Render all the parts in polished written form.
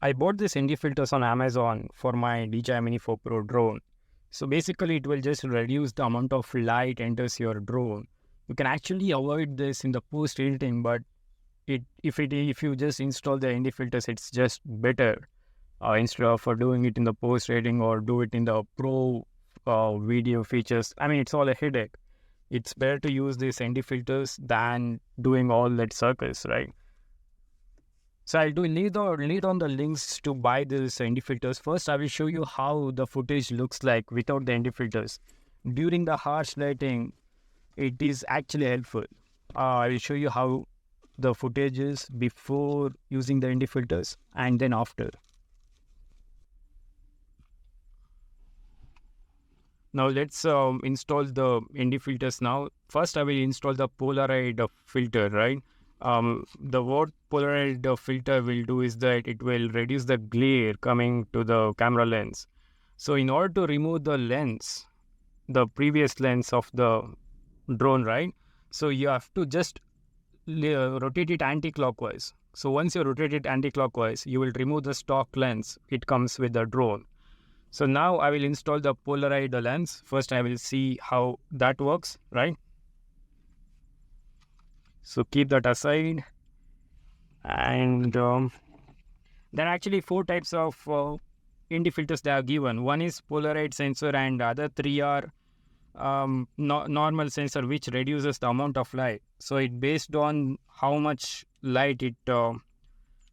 I bought this ND filters on Amazon for my DJI Mini 4 Pro drone. So basically it will just reduce the amount of light enters your drone. You can actually avoid this in the post editing, but if you just install the ND filters, it's just better instead of doing it in the post editing or do it in the pro video features. I mean, it's all a headache. It's better to use these ND filters than doing all that circus, right? So I'll lead on the links to buy these ND filters. First, I will show you how the footage looks like without the ND filters. During the harsh lighting, it is actually helpful. I will show you how the footage is before using the ND filters and then after. Now let's install the ND filters now. First, I will install the Polaroid filter, right? The what Polaroid filter will do is that it will reduce the glare coming to the camera lens. So in order to remove the lens, the previous lens of the drone, right? So you have to just rotate it anti-clockwise. So once you rotate it anti-clockwise, you will remove the stock lens. It comes with the drone. So now I will install the Polaroid lens. First, I will see how that works, right? So keep that aside. And there are actually 4 types of ND filters they are given. One is Polaroid sensor and the other 3 are normal sensor, which reduces the amount of light. So it based on how much light it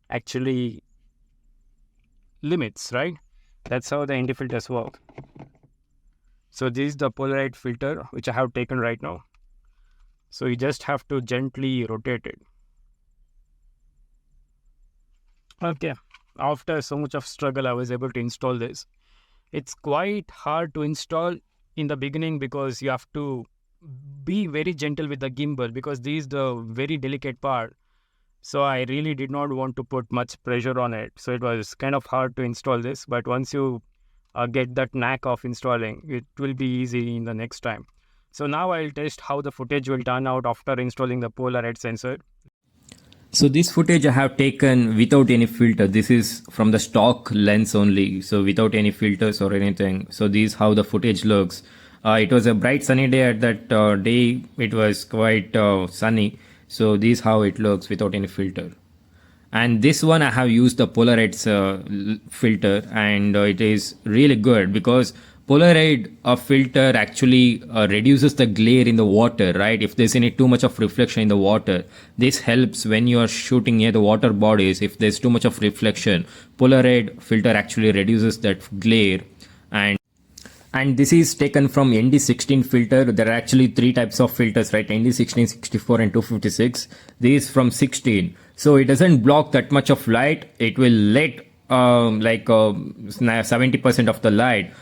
actually limits, right? That's how the ND filters work. So this is the Polaroid filter which I have taken right now. So you just have to gently rotate it. Okay, after so much of struggle, I was able to install this. It's quite hard to install in the beginning because you have to be very gentle with the gimbal, because this is the very delicate part. So I really did not want to put much pressure on it. So it was kind of hard to install this. But once you get that knack of installing, it will be easy in the next time. So now I'll test how the footage will turn out after installing the Polaroid sensor. So this footage I have taken without any filter. This is from the stock lens only, so without any filters or anything. So this is how the footage looks. It was a bright sunny day at that day. It was quite sunny. So this is how it looks without any filter. And this one I have used the Polaroid filter, and it is really good because Polaroid filter actually reduces the glare in the water, right? If there's any too much of reflection in the water, this helps when you are shooting near the water bodies. If there's too much of reflection, Polaroid filter actually reduces that glare. And this is taken from ND16 filter. There are actually 3 types of filters, right? ND16, 64 and 256. This is from 16. So it doesn't block that much of light. It will let 70% of the light.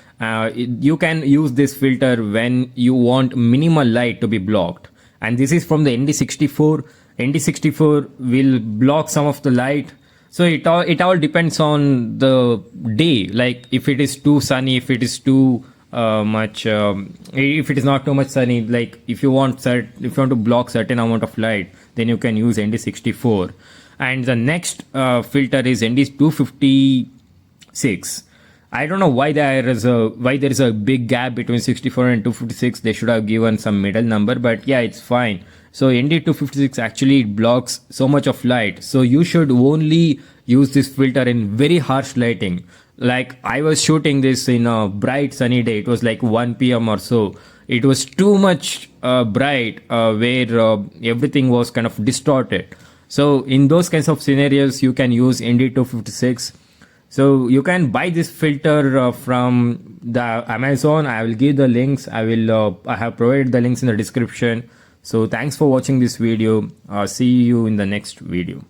You can use this filter when you want minimal light to be blocked. And this is from the ND64. ND64 will block some of the light. So it all depends on the day. Like if it is too sunny, if it is too if it is not too much sunny, like if you want to block certain amount of light, then you can use ND64. And the next filter is ND256. I don't know why there is a big gap between 64 and 256. They should have given some middle number, but yeah, it's fine. So ND256 actually blocks so much of light. So you should only use this filter in very harsh lighting. Like I was shooting this in a bright sunny day. It was like 1 p.m. or so. It was too much bright where everything was kind of distorted. So in those kinds of scenarios, you can use ND256. So you can buy this filter from the Amazon. I will give the links. I have provided the links in the description. So thanks for watching this video. See you in the next video.